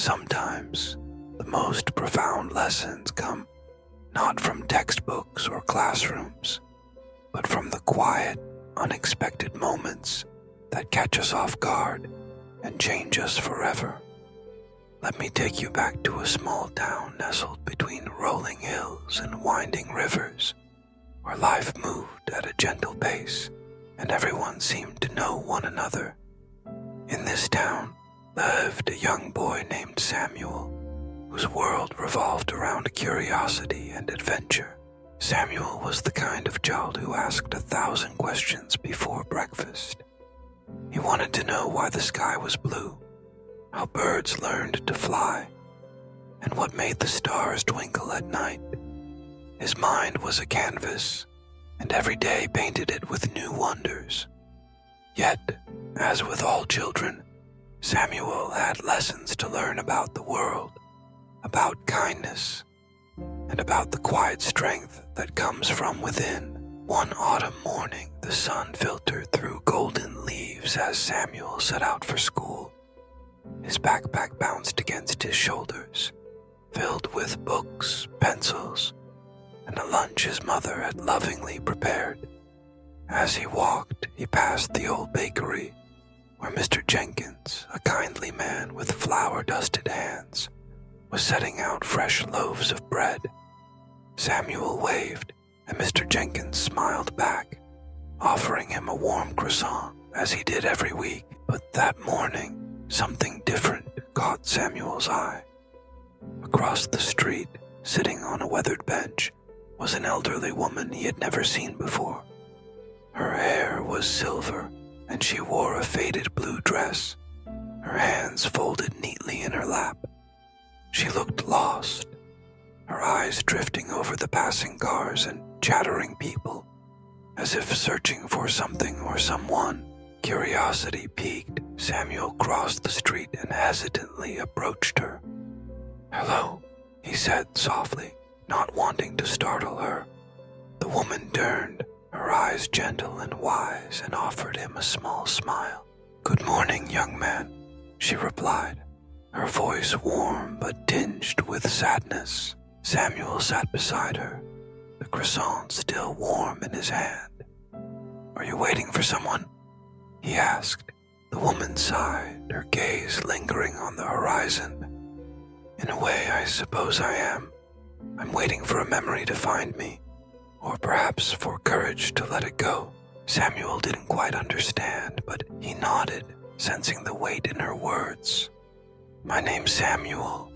Sometimes the most profound lessons come not from textbooks or classrooms, but from the quiet, unexpected moments that catch us off guard and change us forever. Let me take you back to a small town nestled between rolling hills and winding rivers, where life moved at a gentle pace and everyone seemed to know one another. In this town lived a young boy named Samuel, whose world revolved around curiosity and adventure. Samuel was the kind of child who asked 1,000 questions before breakfast. He wanted to know why the sky was blue, how birds learned to fly, and what made the stars twinkle at night. His mind was a canvas, and every day painted it with new wonders. Yet, as with all children, Samuel had lessons to learn about the world, about kindness, and about the quiet strength that comes from within. One autumn morning, the sun filtered through golden leaves as Samuel set out for school. His backpack bounced against his shoulders, filled with books, pencils, and a lunch his mother had lovingly prepared. As he walked, he passed the old bakery, where Mr. Jenkins, a kindly man with flour-dusted hands, was setting out fresh loaves of bread. Samuel waved, and Mr. Jenkins smiled back, offering him a warm croissant, as he did every week. But that morning, something different caught Samuel's eye. Across the street, sitting on a weathered bench, was an elderly woman he had never seen before. Her hair was silver, and she wore a faded blue dress, her hands folded neatly in her lap. She looked lost, her eyes drifting over the passing cars and chattering people, as if searching for something or someone. Curiosity piqued, Samuel crossed the street and hesitantly approached her. "Hello," he said softly, not wanting to startle her. The woman turned, her eyes gentle and wise, and offered him a small smile. "Good morning, young man," she replied, her voice warm but tinged with sadness. Samuel sat beside her, the croissant still warm in his hand. "Are you waiting for someone?" he asked. The woman sighed, her gaze lingering on the horizon. "In a way, I suppose I am. I'm waiting for a memory to find me, or perhaps for courage to let it go." Samuel didn't quite understand, but he nodded, sensing the weight in her words. "My name's Samuel.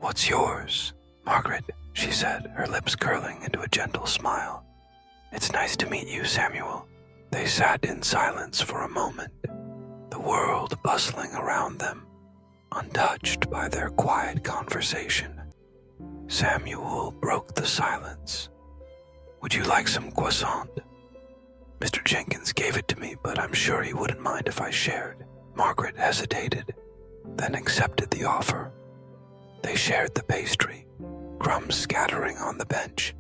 What's yours?" "Margaret," she said, her lips curling into a gentle smile. "It's nice to meet you, Samuel." They sat in silence for a moment, the world bustling around them, untouched by their quiet conversation. Samuel broke the silence. "Would you like some croissant?" "Mr. Jenkins gave it to me, but I'm sure he wouldn't mind if I shared." Margaret hesitated, then accepted the offer. They shared the pastry, crumbs scattering on the bench,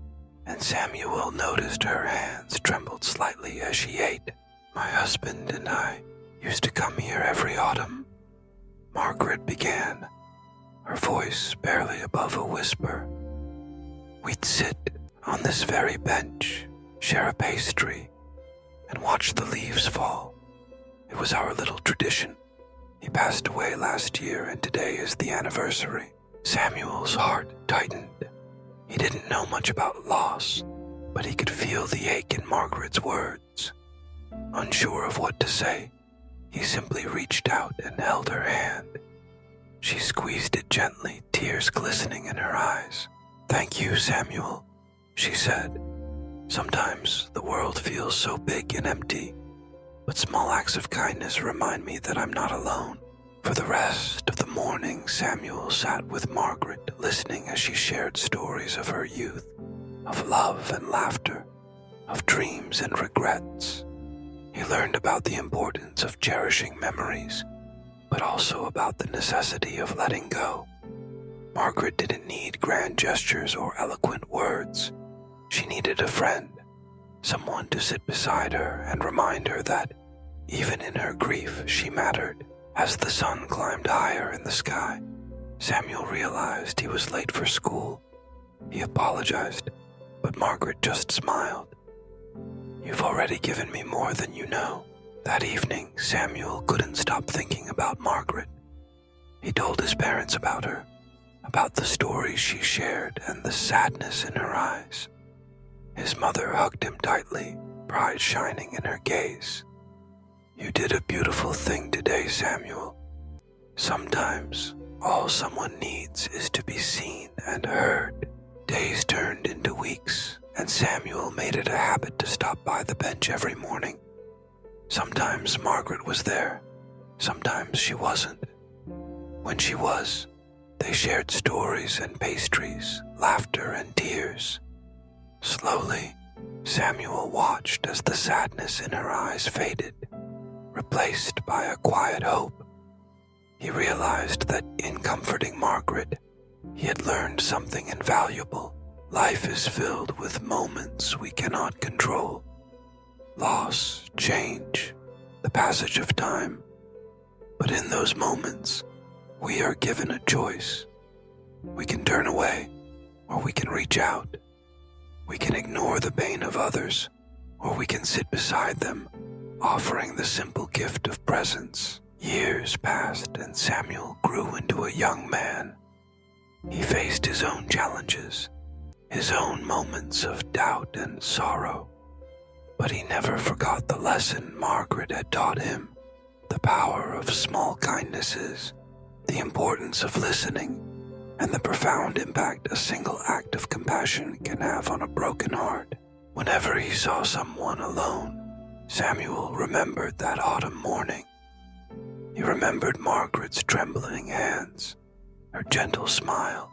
and Samuel noticed her hands trembled slightly as she ate. "My husband and I used to come here every autumn," Margaret began, her voice barely above a whisper. "We'd sit on this very bench, share a pastry, and watch the leaves fall. It was our little tradition. He passed away last year, and today is the anniversary." Samuel's heart tightened. He didn't know much about loss, but he could feel the ache in Margaret's words. Unsure of what to say, he simply reached out and held her hand. She squeezed it gently, tears glistening in her eyes. "Thank you, Samuel," she said. "Sometimes the world feels so big and empty, but small acts of kindness remind me that I'm not alone." For the rest of the morning, Samuel sat with Margaret, listening as she shared stories of her youth, of love and laughter, of dreams and regrets. He learned about the importance of cherishing memories, but also about the necessity of letting go. Margaret didn't need grand gestures or eloquent words. She needed a friend, someone to sit beside her and remind her that, even in her grief, she mattered. As the sun climbed higher in the sky, Samuel realized he was late for school. He apologized, but Margaret just smiled. "You've already given me more than you know." That evening, Samuel couldn't stop thinking about Margaret. He told his parents about her, about the stories she shared and the sadness in her eyes. His mother hugged him tightly, pride shining in her gaze. "You did a beautiful thing today, Samuel. Sometimes all someone needs is to be seen and heard." Days turned into weeks, and Samuel made it a habit to stop by the bench every morning. Sometimes Margaret was there, sometimes she wasn't. When she was, they shared stories and pastries, laughter and tears. Slowly, Samuel watched as the sadness in her eyes faded, replaced by a quiet hope. He realized that in comforting Margaret, he had learned something invaluable. Life is filled with moments we cannot control. Loss, change, the passage of time. But in those moments, we are given a choice. We can turn away, or we can reach out. We can ignore the pain of others, or we can sit beside them, offering the simple gift of presence. Years passed, and Samuel grew into a young man. He faced his own challenges, his own moments of doubt and sorrow. But he never forgot the lesson Margaret had taught him, the power of small kindnesses, the importance of listening, and the profound impact a single act of compassion can have on a broken heart. Whenever he saw someone alone, Samuel remembered that autumn morning. He remembered Margaret's trembling hands, her gentle smile,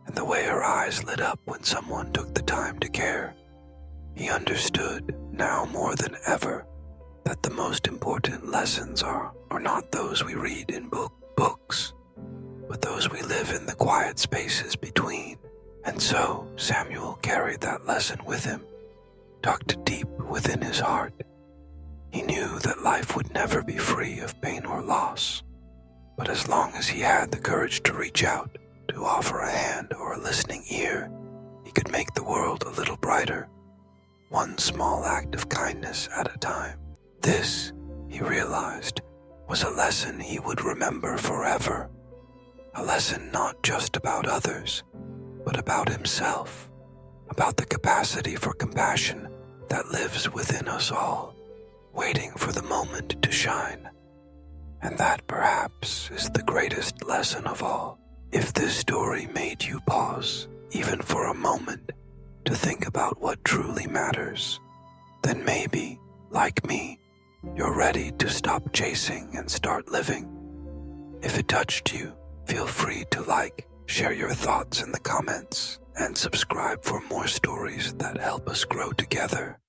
and the way her eyes lit up when someone took the time to care. He understood, now more than ever, that the most important lessons are not those we read in books, but those we live in the quiet spaces between. And so Samuel carried that lesson with him, tucked deep within his heart. He knew that life would never be free of pain or loss, but as long as he had the courage to reach out, to offer a hand or a listening ear, he could make the world a little brighter, one small act of kindness at a time. This, he realized, was a lesson he would remember forever. A lesson not just about others, but about himself, about the capacity for compassion that lives within us all, waiting for the moment to shine. And that perhaps is the greatest lesson of all. If this story made you pause, even for a moment, to think about what truly matters, then maybe, like me, you're ready to stop chasing and start living. If it touched you, feel free to like, share your thoughts in the comments, and subscribe for more stories that help us grow together.